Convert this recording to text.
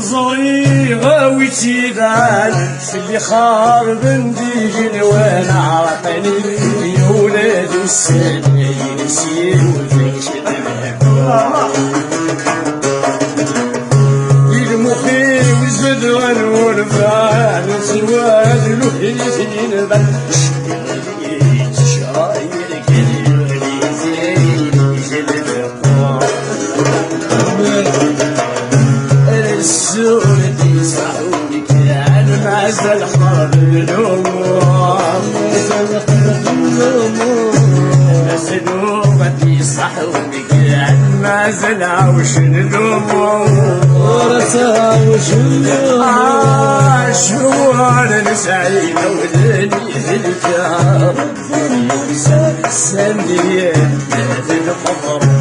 زوري غاوي تيغان اللي خارب نديجن وانا عرقني يا ولاد السنة ينسي وفيك المخي وزد والورفان سواد لوحي سنين بان السورة صحوني كان مازال حرب الأمور السورة صحوني كان مازال عوش الأمور شوار نسعيد ولاني ذلك سندي في القمر